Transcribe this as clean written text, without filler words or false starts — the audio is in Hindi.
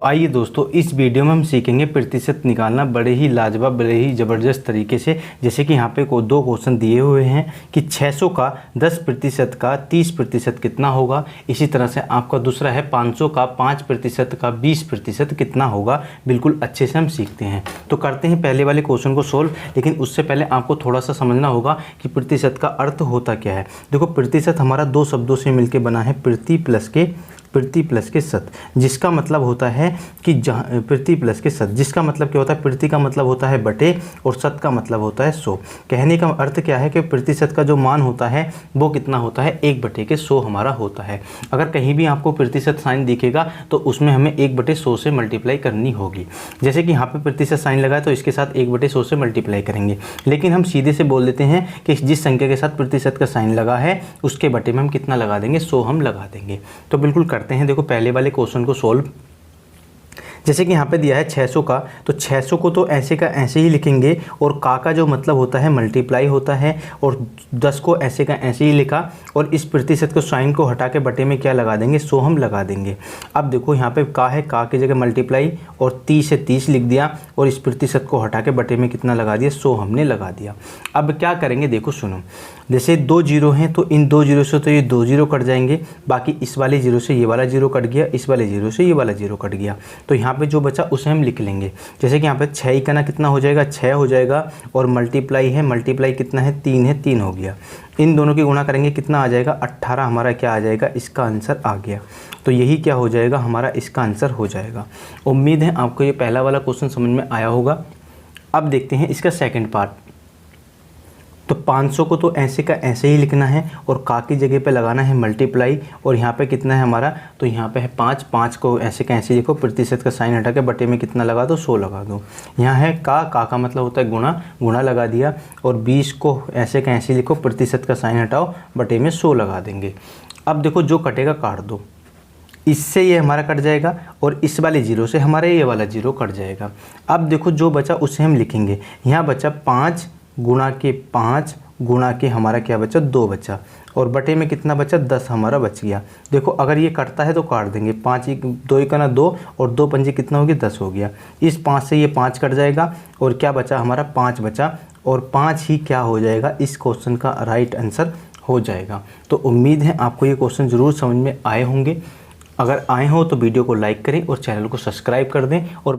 आइए दोस्तों, इस वीडियो में हम सीखेंगे प्रतिशत निकालना बड़े ही लाजवाब, बड़े ही ज़बरदस्त तरीके से। जैसे कि यहाँ पे दो क्वेश्चन दिए हुए हैं कि 600 का 10% का 30% कितना होगा। इसी तरह से आपका दूसरा है 500 का 5% का 20% कितना होगा। बिल्कुल अच्छे से हम सीखते हैं। तो करते हैं पहले वाले क्वेश्चन को सोल्व, लेकिन उससे पहले आपको थोड़ा सा समझना होगा कि प्रतिशत का अर्थ होता क्या है। देखो, प्रतिशत हमारा दो शब्दों से मिलकर बना है, प्रति प्लस के शत, जिसका मतलब होता है कि प्रति प्लस के शत, जिसका मतलब क्या होता है, प्रति का मतलब होता है बटे और शत का मतलब होता है 100। कहने का अर्थ क्या है कि प्रतिशत का जो मान होता है वो कितना होता है, 1/100 हमारा होता है। अगर कहीं भी आपको प्रतिशत साइन दिखेगा तो उसमें हमें 1/100 से मल्टीप्लाई करनी होगी। जैसे कि यहाँ पे प्रतिशत साइन लगा है तो इसके साथ 1/100 से मल्टीप्लाई करेंगे, लेकिन हम सीधे से बोल देते हैं कि जिस संख्या के साथ प्रतिशत का साइन लगा है उसके बटे में हम कितना लगा देंगे, 100 हम लगा देंगे। तो बिल्कुल करते हैं। देखो, पहले वाले क्वेश्चन को सोल्व। जैसे कि यहाँ पे दिया है 600 का, तो 600 को तो ऐसे का ऐसे ही लिखेंगे और का जो मतलब होता है मल्टीप्लाई होता है, और 10 को ऐसे का ऐसे ही लिखा और इस प्रतिशत को साइन को हटा के बटे में क्या लगा देंगे, 100 हम लगा देंगे। अब देखो यहाँ पे का है, का की जगह मल्टीप्लाई और 30 से 30 लिख दिया और इस प्रतिशत को हटा के बटे में कितना लगा दिया, 100 हमने लगा दिया। अब क्या करेंगे, देखो सुनो, जैसे 2 जीरो हैं तो इन 2 जीरो से तो ये 2 जीरो कट जाएंगे, बाकी इस वाले जीरो से ये वाला जीरो कट गया, इस वाले जीरो से ये वाला जीरो कट गया। तो यहाँ पे जो बचा उसे हम लिख लेंगे। जैसे कि यहाँ पे 6 का ना कितना हो जाएगा, 6 हो जाएगा, और मल्टीप्लाई है, मल्टीप्लाई कितना है, 3 है, 3 हो गया। इन दोनों की गुणा करेंगे, कितना आ जाएगा, 18 हमारा क्या आ जाएगा, इसका आंसर आ गया। तो यही क्या हो जाएगा, हमारा इसका आंसर हो जाएगा। उम्मीद है आपको ये पहला वाला क्वेश्चन समझ में आया होगा। अब देखते हैं इसका सेकेंड पार्ट। तो 500 को तो ऐसे का ऐसे ही लिखना है और का की जगह पे लगाना है मल्टीप्लाई, और यहाँ पे कितना है हमारा, तो यहाँ पे है 5 को ऐसे का ऐसे लिखो, प्रतिशत का साइन हटा के बटे में कितना लगा दो, 100 लगा दो। यहाँ है का मतलब होता है गुणा लगा दिया, और 20 को ऐसे का ऐसे लिखो, प्रतिशत का साइन हटाओ, बटे में 100 लगा देंगे। अब देखो, जो कटेगा काट दो, इससे ये हमारा कट जाएगा और इस वाले जीरो से हमारा ये वाला जीरो कट जाएगा। अब देखो जो बचा उसे हम लिखेंगे। यहाँ बचा 5 गुणा के 5 गुणा के हमारा क्या बचा, 2 बचा, और बटे में कितना बचा, 10 हमारा बच गया। देखो अगर ये कटता है तो काट देंगे, 5 2 का ना 2 और 2 पंजे कितना हो गया, 10 हो गया। इस 5 से ये 5 कट जाएगा और क्या बचा हमारा, 5 बचा, और 5 ही क्या हो जाएगा, इस क्वेश्चन का राइट आंसर हो जाएगा। तो उम्मीद है आपको ये क्वेश्चन ज़रूर समझ में आए होंगे। अगर आए हो तो वीडियो को लाइक करें और चैनल को सब्सक्राइब कर दें और